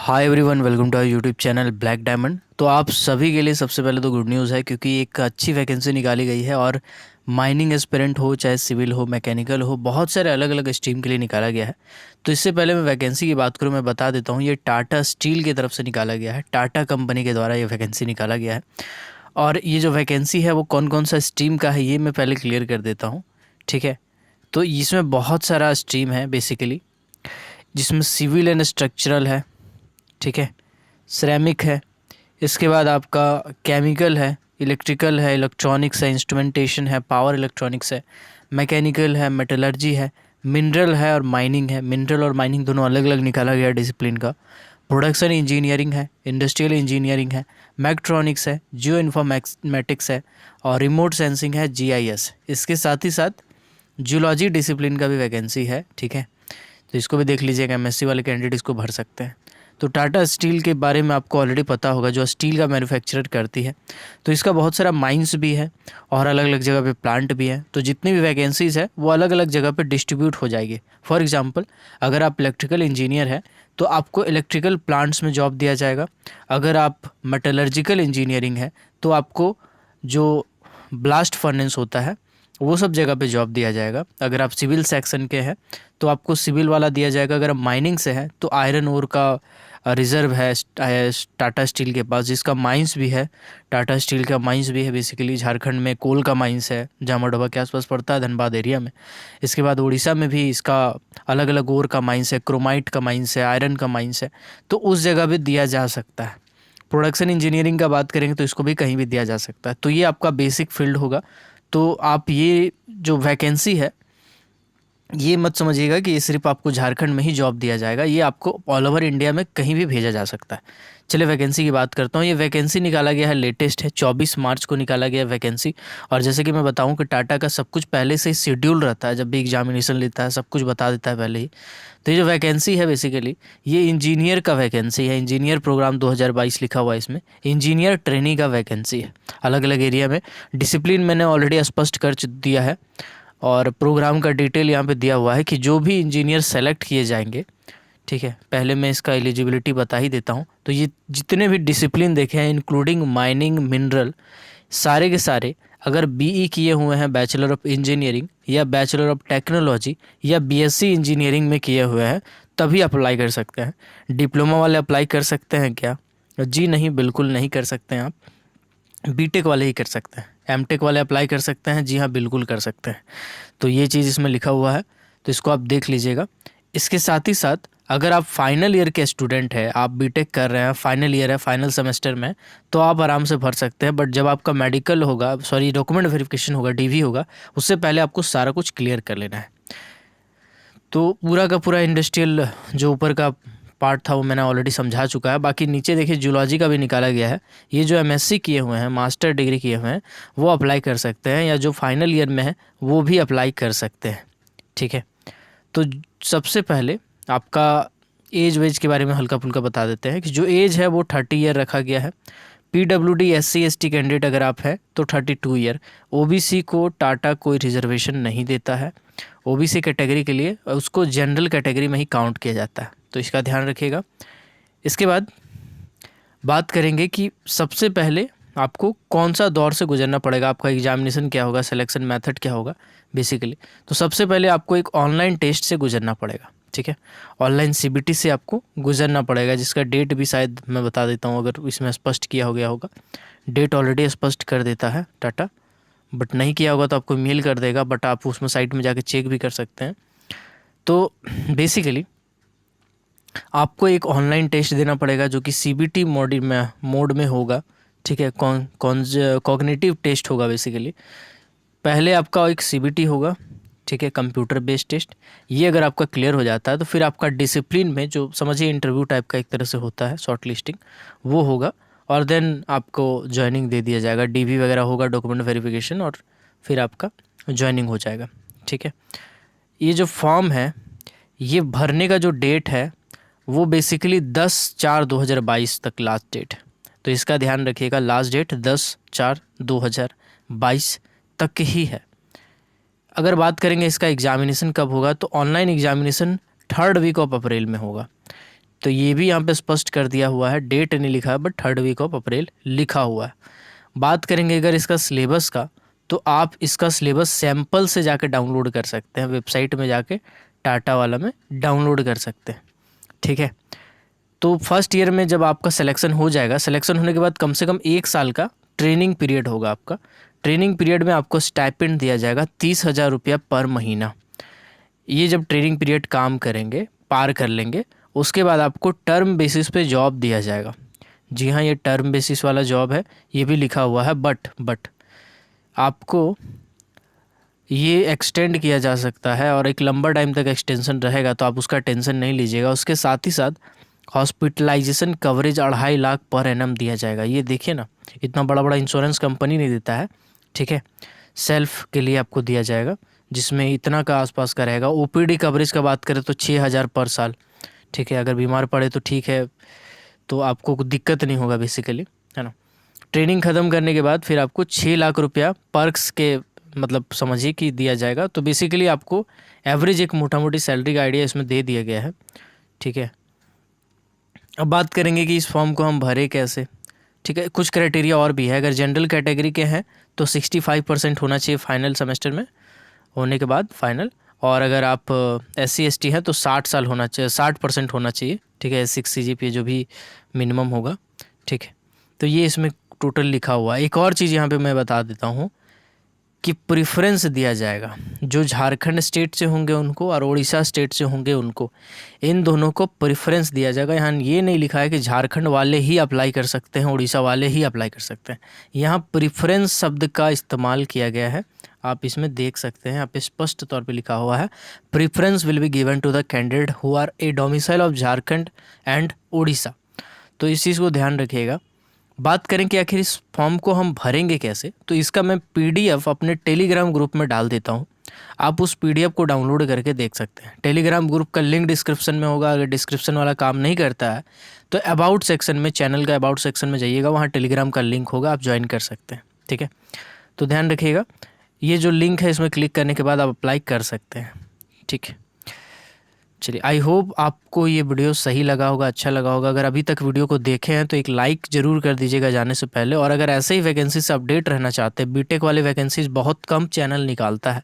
Hi everyone, welcome to our YouTube channel Black Diamond. तो आप सभी के लिए सबसे पहले तो गुड न्यूज़ है क्योंकि एक अच्छी वैकेंसी निकाली गई है और माइनिंग एस्पिरेंट हो चाहे सिविल हो मैकेनिकल हो, बहुत सारे अलग अलग स्ट्रीम के लिए निकाला गया है। तो इससे पहले मैं वैकेंसी की बात करूं, मैं बता देता हूं ये टाटा स्टील की तरफ से निकाला गया है। टाटा कंपनी के द्वारा ये वैकेंसी निकाला गया है। और ये जो वैकेंसी है वो कौन कौन सा स्ट्रीम का है ये मैं पहले क्लियर कर देता हूँ। ठीक है, तो इसमें बहुत सारा स्ट्रीम है बेसिकली, जिसमें सिविल एंड स्ट्रक्चरल है। ठीक है, सिरेमिक है, इसके बाद आपका केमिकल है, इलेक्ट्रिकल है, इलेक्ट्रॉनिक्स है, इंस्ट्रूमेंटेशन है, पावर इलेक्ट्रॉनिक्स है, मैकेनिकल है, मेटलर्जी है, मिनरल है और माइनिंग है। मिनरल और माइनिंग दोनों अलग अलग निकाला गया डिसिप्लिन का। प्रोडक्शन इंजीनियरिंग है, इंडस्ट्रियल इंजीनियरिंग है, मैक्ट्रॉनिक्स है, जियो इन्फॉर्मेटिक्स है और रिमोट सेंसिंग है, जीआईएस। इसके साथ ही साथ जूलॉजी डिसिप्लिन का भी वैकेंसी है। ठीक है, तो इसको भी देख लीजिएगा, एमएससी वाले कैंडिडेट इसको भर सकते हैं। तो टाटा स्टील के बारे में आपको ऑलरेडी पता होगा, जो स्टील का मैन्युफैक्चरर करती है। तो इसका बहुत सारा माइंस भी है और अलग अलग जगह पे प्लांट भी है। तो जितनी भी वैकेंसीज़ है वो अलग अलग जगह पे डिस्ट्रीब्यूट हो जाएगी। फॉर एग्जांपल, अगर आप इलेक्ट्रिकल इंजीनियर हैं तो आपको इलेक्ट्रिकल प्लांट्स में जॉब दिया जाएगा। अगर आप मेटलर्जिकल इंजीनियरिंग है तो आपको जो ब्लास्ट फर्नेस होता है वो सब जगह पे जॉब दिया जाएगा। अगर आप सिविल सेक्शन के हैं तो आपको सिविल वाला दिया जाएगा। अगर आप माइनिंग से हैं तो आयरन ओर का रिज़र्व है टाटा स्टील के पास, जिसका माइंस भी है। टाटा स्टील का माइंस भी है बेसिकली झारखंड में, कोल का माइंस है, जामोडोबा के आसपास पड़ता है, धनबाद एरिया में। इसके बाद उड़ीसा में भी इसका अलग अलग ओर का माइंस है, क्रोमाइट का माइंस है, आयरन का माइंस है। तो उस जगह भी दिया जा सकता है। प्रोडक्शन इंजीनियरिंग का बात करेंगे तो इसको भी कहीं भी दिया जा सकता है। तो ये आपका बेसिक फील्ड होगा। तो आप ये जो वैकेंसी है ये मत समझिएगा कि ये सिर्फ आपको झारखंड में ही जॉब दिया जाएगा, ये आपको ऑल ओवर इंडिया में कहीं भी भेजा जा सकता है। चलिए वैकेंसी की बात करता हूँ। ये वैकेंसी निकाला गया है, लेटेस्ट है, 24 मार्च को निकाला गया है वैकेंसी। और जैसे कि मैं बताऊं कि टाटा का सब कुछ पहले से ही शेड्यूल रहता है, जब भी एग्जामिनेशन लेता है सब कुछ बता देता है पहले ही। तो ये जो वैकेंसी है बेसिकली ये इंजीनियर का वैकेंसी है। इंजीनियर प्रोग्राम 2022 लिखा हुआ है इसमें, इंजीनियर ट्रेनी का वैकेंसी है। अलग अलग एरिया में डिसिप्लिन मैंने ऑलरेडी स्पष्ट कर दिया है और प्रोग्राम का डिटेल यहाँ पे दिया हुआ है कि जो भी इंजीनियर सेलेक्ट किए जाएंगे। ठीक है, पहले मैं इसका एलिजिबिलिटी बता ही देता हूँ। तो ये जितने भी डिसिप्लिन देखे हैं इंक्लूडिंग माइनिंग, मिनरल, सारे के सारे अगर बीई किए हुए हैं, बैचलर ऑफ इंजीनियरिंग या बैचलर ऑफ टेक्नोलॉजी या बीएससी इंजीनियरिंग में किए हुए हैं तभी अप्लाई कर सकते हैं। डिप्लोमा वाले अप्लाई कर सकते हैं क्या? जी नहीं, बिल्कुल नहीं कर सकते हैं आप। बीटेक वाले ही कर सकते हैं। एमटेक वाले अप्लाई कर सकते हैं? जी हाँ, बिल्कुल कर सकते हैं। तो ये चीज़ इसमें लिखा हुआ है, तो इसको आप देख लीजिएगा। इसके साथ ही साथ अगर आप फाइनल ईयर के स्टूडेंट हैं, आप बीटेक कर रहे हैं, फाइनल ईयर है, फाइनल सेमेस्टर में, तो आप आराम से भर सकते हैं। बट जब आपका मेडिकल होगा, सॉरी डॉक्यूमेंट वेरिफिकेशन होगा, डीवी होगा, उससे पहले आपको सारा कुछ क्लियर कर लेना है। तो पूरा का पूरा इंडस्ट्रियल जो ऊपर का पार्ट था वो मैंने ऑलरेडी समझा चुका है। बाकी नीचे देखिए जूलॉजी का भी निकाला गया है। ये जो एमएससी किए हुए हैं, मास्टर डिग्री किए हुए हैं, वो अप्लाई कर सकते हैं, या जो फाइनल ईयर में है वो भी अप्लाई कर सकते हैं। ठीक है, तो सबसे पहले आपका एज वेज के बारे में हल्का फुल्का बता देते हैं कि जो एज है वो 30 ईयर रखा गया है। पीडब्ल्यूडी एससी एसटी कैंडिडेट अगर आप हैं तो 32 ईयर। ओबीसी को टाटा कोई रिजर्वेशन नहीं देता है। ओबीसी कैटेगरी के लिए उसको जनरल कैटेगरी में ही काउंट किया जाता है, तो इसका ध्यान रखिएगा। इसके बाद बात करेंगे कि सबसे पहले आपको कौन सा दौर से गुजरना पड़ेगा, आपका एग्जामिनेशन क्या होगा, सिलेक्शन मेथड क्या होगा बेसिकली। तो सबसे पहले आपको एक ऑनलाइन टेस्ट से गुजरना पड़ेगा। ठीक है, ऑनलाइन सीबीटी से आपको गुजरना पड़ेगा, जिसका डेट भी शायद मैं बता देता हूँ, अगर इसमें स्पष्ट किया हो गया होगा। डेट ऑलरेडी स्पष्ट कर देता है टाटा, बट नहीं किया होगा तो आपको मेल कर देगा, बट आप उसमें साइट में जाके चेक भी कर सकते हैं। तो बेसिकली आपको एक ऑनलाइन टेस्ट देना पड़ेगा जो कि सीबीटी मोड में होगा। ठीक है, कॉग्निटिव टेस्ट होगा बेसिकली। पहले आपका एक सीबीटी होगा, ठीक है, कंप्यूटर बेस्ड टेस्ट। ये अगर आपका क्लियर हो जाता है तो फिर आपका डिसिप्लिन में जो समझिए इंटरव्यू टाइप का एक तरह से होता है, शॉर्ट लिस्टिंग, वो होगा। और देन आपको ज्वाइनिंग दे दिया जाएगा, डीवी वगैरह होगा, डॉक्यूमेंट वेरिफिकेशन, और फिर आपका ज्वाइनिंग हो जाएगा। ठीक है, ये जो फॉर्म है ये भरने का जो डेट है वो बेसिकली 10/4/2022 तक लास्ट डेट है। तो इसका ध्यान रखिएगा, लास्ट डेट 10/4/2022 तक ही है। अगर बात करेंगे इसका एग्जामिनेशन कब होगा, तो online examination 3rd week of April में होगा। तो ये भी यहाँ पे स्पष्ट कर दिया हुआ है, डेट नहीं लिखा है बट 3rd वीक ऑफ अप्रैल लिखा हुआ है। बात करेंगे अगर इसका सिलेबस का, तो आप इसका सिलेबस सैंपल से जाके डाउनलोड कर सकते हैं, वेबसाइट में जाके टाटा वाला में डाउनलोड कर सकते हैं, ठीक है। तो फर्स्ट ईयर में जब आपका सिलेक्शन हो जाएगा, सिलेक्शन होने के बाद कम से कम 1 साल का ट्रेनिंग पीरियड होगा आपका। ट्रेनिंग पीरियड में आपको स्टाइपेंड दिया जाएगा 30,000 रुपया पर महीना। ये जब ट्रेनिंग पीरियड काम करेंगे, पार कर लेंगे, उसके बाद आपको टर्म बेसिस पे जॉब दिया जाएगा। जी हाँ, ये टर्म बेसिस वाला जॉब है, ये भी लिखा हुआ है। बट आपको ये एक्सटेंड किया जा सकता है और एक लंबा टाइम तक एक्सटेंशन रहेगा, तो आप उसका टेंशन नहीं लीजिएगा। उसके साथ ही साथ hospitalisation coverage 2.5 lakh per annum दिया जाएगा। ये देखिए ना, इतना बड़ा बड़ा इंश्योरेंस कंपनी नहीं देता है, ठीक है। सेल्फ के लिए आपको दिया जाएगा, जिसमें इतना का आसपास का रहेगा। ओपीडी कवरेज का बात करें तो 6,000 पर साल, ठीक है। अगर बीमार पड़े तो ठीक है, तो आपको कोई दिक्कत नहीं होगा बेसिकली, है ना। ट्रेनिंग ख़त्म करने के बाद फिर आपको 6 लाख रुपया पर्क्स के मतलब समझिए कि दिया जाएगा। तो बेसिकली आपको एवरेज एक मोटा मोटी सैलरी का आइडिया इसमें दे दिया गया है, ठीक है। अब बात करेंगे कि इस फॉर्म को हम भरें कैसे, ठीक है। कुछ क्राइटेरिया और भी है। अगर जनरल कैटेगरी के हैं तो 65% होना चाहिए फाइनल सेमेस्टर में होने के बाद फाइनल, और अगर आप SC ST हैं तो 60 साल होना चाहिए, 60% होना चाहिए, ठीक है। 6 CGPA जो भी मिनिमम होगा, ठीक है। तो ये इसमें टोटल लिखा हुआ है। एक और चीज़ यहाँ पे मैं बता देता हूँ कि प्रेफरेंस दिया जाएगा, जो झारखंड स्टेट से होंगे उनको और उड़ीसा स्टेट से होंगे उनको, इन दोनों को प्रेफरेंस दिया जाएगा। यहाँ ये नहीं लिखा है कि झारखंड वाले ही अप्लाई कर सकते हैं, उड़ीसा वाले ही अप्लाई कर सकते हैं। यहाँ प्रेफरेंस शब्द का इस्तेमाल किया गया है, आप इसमें देख सकते हैं। यहाँ पे स्पष्ट तौर पे लिखा हुआ है, preference will be given to the candidate who are a domicile of Jharkhand and Orissa. तो इस चीज़ को ध्यान रखिएगा। बात करें कि आखिर इस फॉर्म को हम भरेंगे कैसे, तो इसका मैं PDF अपने टेलीग्राम ग्रुप में डाल देता हूँ। आप उस PDF को डाउनलोड करके देख सकते हैं। टेलीग्राम ग्रुप का लिंक डिस्क्रिप्शन में होगा। अगर डिस्क्रिप्शन वाला काम नहीं करता है तो अबाउट सेक्शन में, चैनल का अबाउट सेक्शन में जाइएगा, वहाँ टेलीग्राम का लिंक होगा, आप ज्वाइन कर सकते हैं, ठीक है। तो ध्यान रखिएगा, ये जो लिंक है इसमें क्लिक करने के बाद आप अप्लाई कर सकते हैं, ठीक है। चलिए, आई होप आपको ये वीडियो सही लगा होगा, अच्छा लगा होगा। अगर अभी तक वीडियो को देखे हैं तो एक लाइक ज़रूर कर दीजिएगा जाने से पहले। और अगर ऐसे ही वैकेंसी से अपडेट रहना चाहते हैं, बीटेक वाले वैकेंसीज बहुत कम चैनल निकालता है,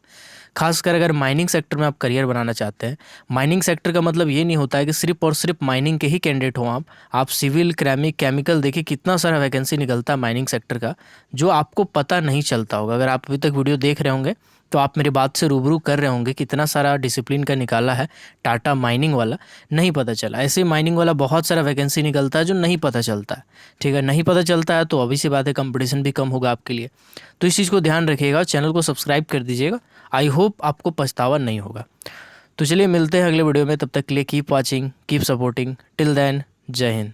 खासकर अगर माइनिंग सेक्टर में आप करियर बनाना चाहते हैं। माइनिंग सेक्टर का मतलब ये नहीं होता है कि सिर्फ और सिर्फ माइनिंग के ही कैंडिडेट हों आप सिविल, क्रैमिक, केमिकल, देखिए कितना सारा वैकेंसी निकलता है माइनिंग सेक्टर का, जो आपको पता नहीं चलता होगा। अगर आप अभी तक वीडियो देख रहे होंगे तो आप मेरी बात से रूबरू कर रहे होंगे, कितना सारा डिसिप्लिन का निकाला है टाटा माइनिंग वाला, नहीं पता चला। ऐसे माइनिंग वाला बहुत सारा वैकेंसी निकलता है जो नहीं पता चलता है, ठीक है। नहीं पता चलता है तो अभी सी बात है, कंपटीशन भी कम होगा आपके लिए। तो इस चीज़ को ध्यान रखिएगा, चैनल को सब्सक्राइब कर दीजिएगा। आई होप आपको पछतावा नहीं होगा। तो चलिए मिलते हैं अगले वीडियो में, तब तक के लिए keep watching, keep supporting, till then, Jai Hind.